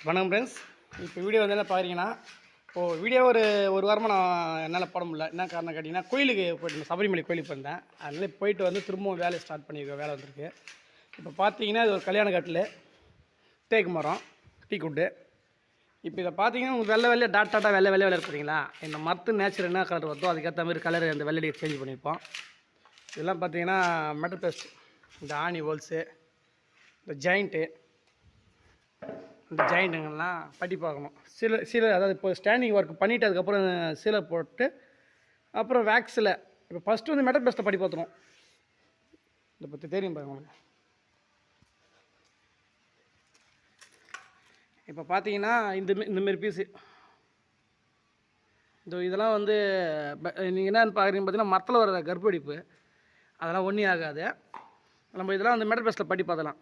வணக்கம் ஃப்ரெண்ட்ஸ். இப்போ வீடியோ வந்து என்ன பார்க்குறீங்கன்னா, இப்போது வீடியோ ஒரு வாரமாக நான் என்னால் போட முடியல. என்ன காரணம் கேட்டிங்கன்னா, கோயிலுக்கு போயிட்டு சபரிமலை கோயிலுக்கு போயிருந்தேன். அதனால போயிட்டு வந்து திரும்பவும் வேலையை ஸ்டார்ட் பண்ணியிருக்கேன். வேலை வந்திருக்கு. இப்போ பார்த்தீங்கன்னா, இது ஒரு கல்யாண கட்டில், தேக்கு மரம், டீக்குட்டு. இப்போ இதை பார்த்தீங்கன்னா, உங்களுக்கு வெள்ளை டாட் டாட்டாக வெள்ளை இருக்கிறீங்களா? இந்த மரத்து நேச்சர் என்ன கலர் வருதோ அதுக்கேற்ற மாதிரி கலர் அந்த வெள்ளடியை சேஞ்ச் பண்ணியிருப்போம். இதெல்லாம் பார்த்தீங்கன்னா மெட்டல் பேஸ்ட், இந்த ஆணி ஹோல்ஸு, இந்த ஜாயிண்ட்டு, இந்த ஜாயிண்ட்டுங்கள்லாம் பட்டி பார்க்கணும். சில அதாவது இப்போ ஸ்டாண்டிங் ஒர்க் பண்ணிவிட்டு அதுக்கப்புறம் சீலை போட்டு அப்புறம் வேக்ஸில் இப்போ ஃபஸ்ட்டு வந்து மெட்டல் பேஸ்ட்டை பட்டி பார்த்துருவோம். இதை பற்றி தெரியும் பாருங்க உங்களுக்கு. இப்போ பார்த்தீங்கன்னா இந்தமாரி பீஸு இதெல்லாம் வந்து நீங்கள் என்னென்னு பார்க்குறீங்க பார்த்தீங்கன்னா மரத்தில் வர கர்ப்படிப்பு அதெல்லாம் ஒன்றும் ஆகாது. நம்ம இதெல்லாம் வந்து மெட்டல் பேஸ்ட்டில் பட்டி பார்த்தலாம்.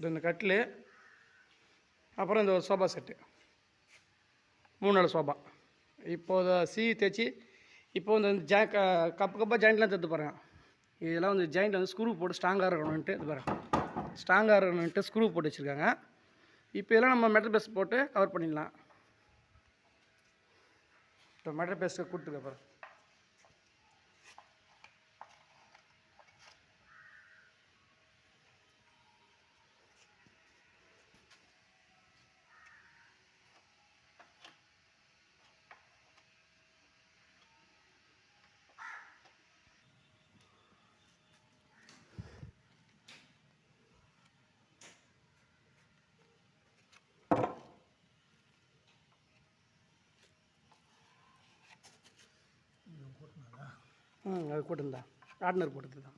இந்த கட்டில், அப்புறம் இந்த ஒரு சோபா செட்டு, 3 நாள் சோபா. இப்போது தேய்ச்சி இப்போ இந்த கப்பாக ஜாயிண்ட்லாம் தத்து பாருங்கள். இதெல்லாம் வந்து ஜாயிண்ட் வந்து ஸ்க்ரூ போட்டு ஸ்ட்ராங்காக இருக்கணுன்ட்டு இது பாருங்கள், ஸ்ட்ராங்காக இருக்கணுன்ட்டு ஸ்க்ரூ போட்டு வச்சுருக்காங்க. இப்போ இதெல்லாம் நம்ம மெட்டல் பேஸ்ட் போட்டு கவர் பண்ணிடலாம். இப்போ மெட்டல் பேஸ்ட்டை கொடுத்துருக்க பாருங்கள். அது போட்டுருந்தா ஆர்டினர் போட்டது தான்.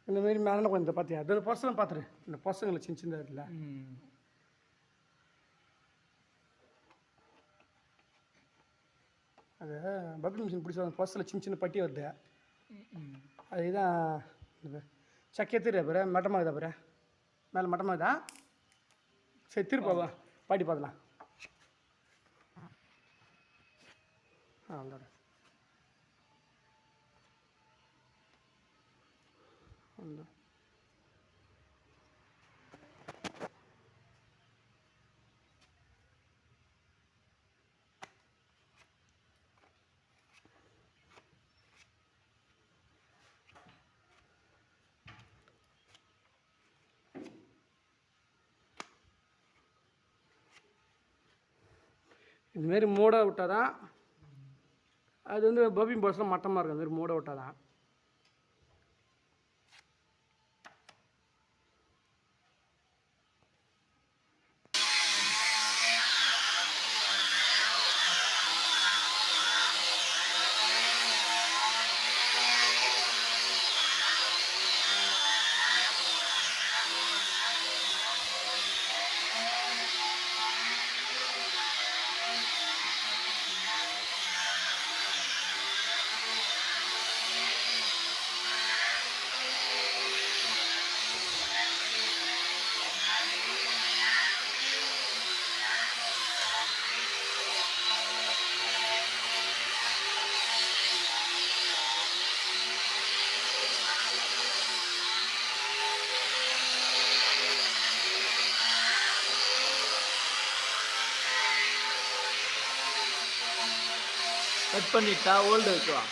இந்தமாரி மேலே கொஞ்சம் பார்த்தியா அது பசங்க பார்த்துரு. இந்த பசங்களை சின்ன இருக்குல்ல, அது பப்பிள் மிஷின் பிடிச்ச அந்த பர்ஸில் சின்ன பட்டி வருது. அதுதான் சக்கையை திரு பாரு, மட்டமாகுதா பாரு, மேலே மட்டமாகுதா. சரி திருப்பா பாட்டி பார்க்கலாம். அவ்வளோட இதுமாரி மூட விட்டால் தான் அது வந்து பப்பிங் பாக்ஸில் மட்டமாக இருக்கும். அதுமாரி மூட விட்டால் தான். கட் பண்ணிட்டா ஓல்டு வைக்குவா.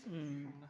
ம்